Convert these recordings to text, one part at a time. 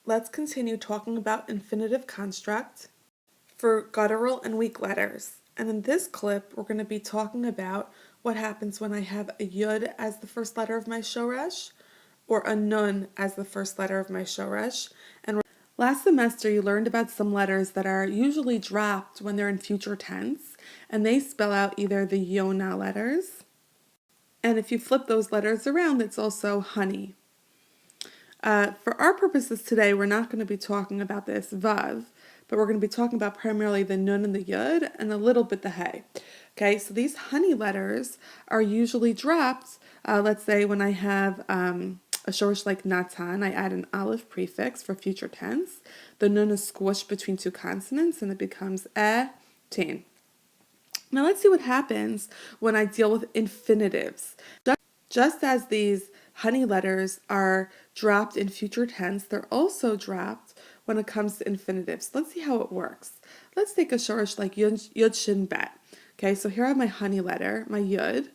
let's continue talking about infinitive construct for guttural and weak letters. And in this clip, we're going to be talking about what happens when I have a yud as the first letter of my shoresh or a nun as the first letter of my shoresh. And last semester, you learned about some letters that are usually dropped when they're in future tense, and they spell out either the yona letters, and if you flip those letters around, it's also honey. For our purposes today, we're not going to be talking about this vav, but we're going to be talking about primarily the nun and the yud and a little bit the hey. Okay, so these honey letters are usually dropped. Let's say when I have a shoresh like natan, I add an aleph prefix for future tense. The nun is squished between two consonants and it becomes tin. Now let's see what happens when I deal with infinitives. Just as these honey letters are dropped in future tense, they're also dropped when it comes to infinitives. Let's see how it works. Let's take a shoresh like yud shin bet. Okay, so here I have my honey letter, my yud,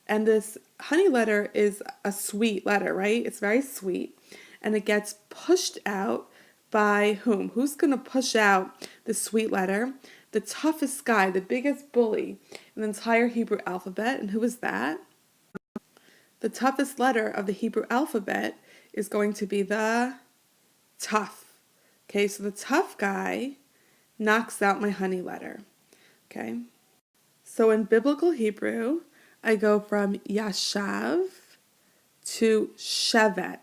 and this honey letter is a sweet letter, right? It's very sweet, and it gets pushed out by whom? Who's going to push out the sweet letter? The toughest guy, the biggest bully in the entire Hebrew alphabet, and who is that? The toughest letter of the Hebrew alphabet is going to be the tough. Okay, so the tough guy knocks out my honey letter. Okay, so in biblical Hebrew, I go from yashav to shevet.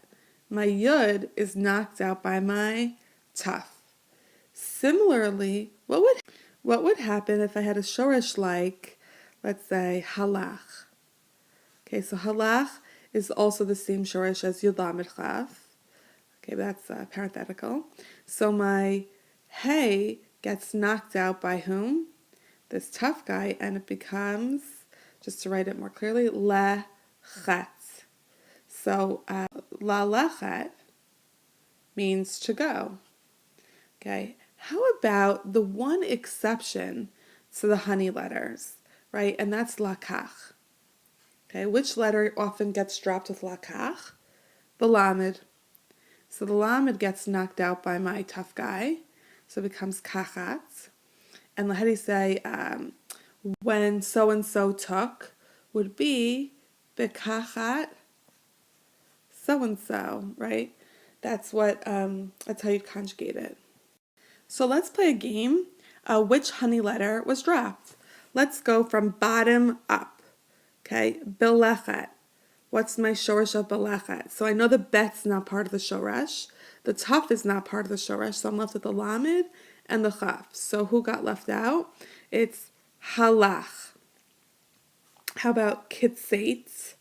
My yud is knocked out by my tough. Similarly, what would happen if I had a shoresh like, let's say, halach? Okay, so halach is also the same shoresh as yud lamed chaf. Okay, that's parenthetical. So my hey gets knocked out by whom? This tough guy, and it becomes, just to write it more clearly, lechet. So la lechet means to go. Okay, how about the one exception to the honey letters, right? And that's lakach. Okay, which letter often gets dropped with lakach? The lamed. So the lamed gets knocked out by my tough guy, so it becomes kachat. And how do you say when so and so took would be bekachat so and so, right? That's how you conjugate it. So let's play a game. Which honey letter was dropped? Let's go from bottom up. Okay, belechet. What's my shoresh of belechet? So I know the bet's not part of the shoresh. The tough is not part of the shoresh, so I'm left with the lamed and the chaf. So who got left out? It's halach. How about kitzait?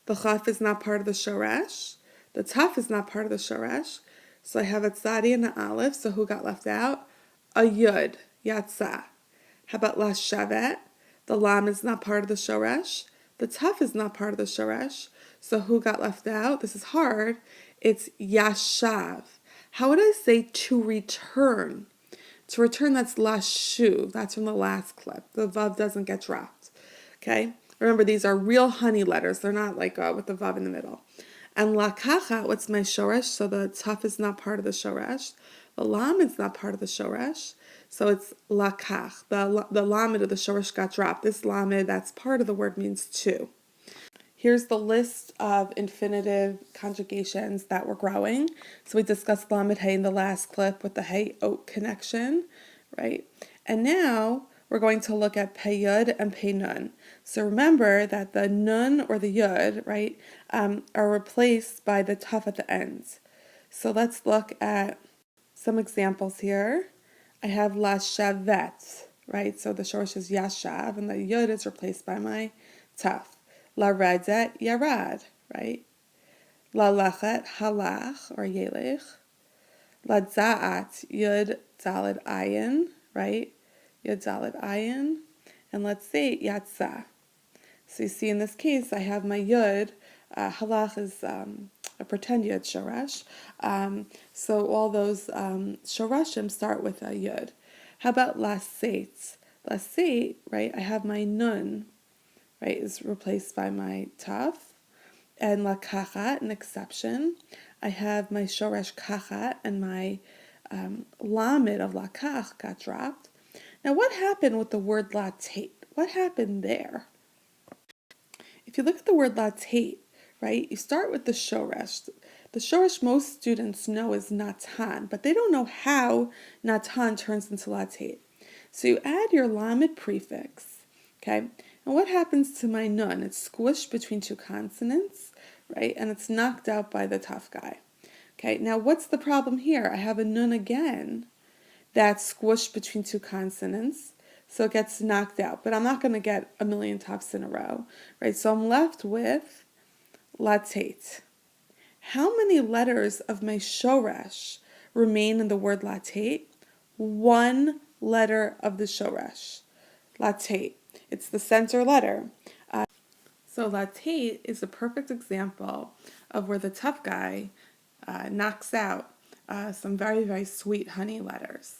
The chaf is not part of the shoresh. The tough is not part of the shoresh. So I have a tzadi and an aleph. So who got left out? A yud, yatsa. How about la shavet? The lam is not part of the shoresh. The tough is not part of the shoresh. So who got left out? This is hard. It's yashav. How would I say to return? To return, that's lashuv. That's from the last clip. The vav doesn't get dropped. Okay? Remember, these are real honey letters. They're not like with the vav in the middle. And lakachat, what's my shoresh? So the tough is not part of the shoresh. The lam is not part of the shoresh. So it's lakach. The lamed of the shoresh got dropped. This lamed, that's part of the word, means to. Here's the list of infinitive conjugations that we're growing. So we discussed lamed hey in the last clip with the hey oat connection, right? And now we're going to look at pei yud and pei nun. So remember that the nun or the yud, right, are replaced by the tough at the ends. So let's look at some examples here. I have la shavet, right? So the shoresh is yashav, and the yud is replaced by my tough. La redet yarad, right? La lachet halach or yelech. La za'at yud daled ayin, right? Yud daled ayin. And let's say yatsa. So you see in this case I have my yud. Halach is a pretend yud shoresh. So all those shoreshim start with a yud. How about laseit? Laseit, right? I have my nun, right, is replaced by my taf. And lakachat, an exception. I have my shoresh kachat and my lamed of lakach got dropped. Now what happened with the word latate? What happened there? If you look at the word latate, right, you start with the shoresh. The shoresh most students know is natan, but they don't know how natan turns into latate. So you add your lamed prefix, okay? And what happens to my nun? It's squished between two consonants, right? And it's knocked out by the tough guy. Okay, now what's the problem here? I have a nun again that's squished between two consonants, so it gets knocked out. But I'm not going to get a million tops in a row, right? So I'm left with latate. How many letters of my shoresh remain in the word latate? One letter of the shoresh, latate. It's the center letter. So latate is a perfect example of where the tough guy knocks out some very, very sweet honey letters.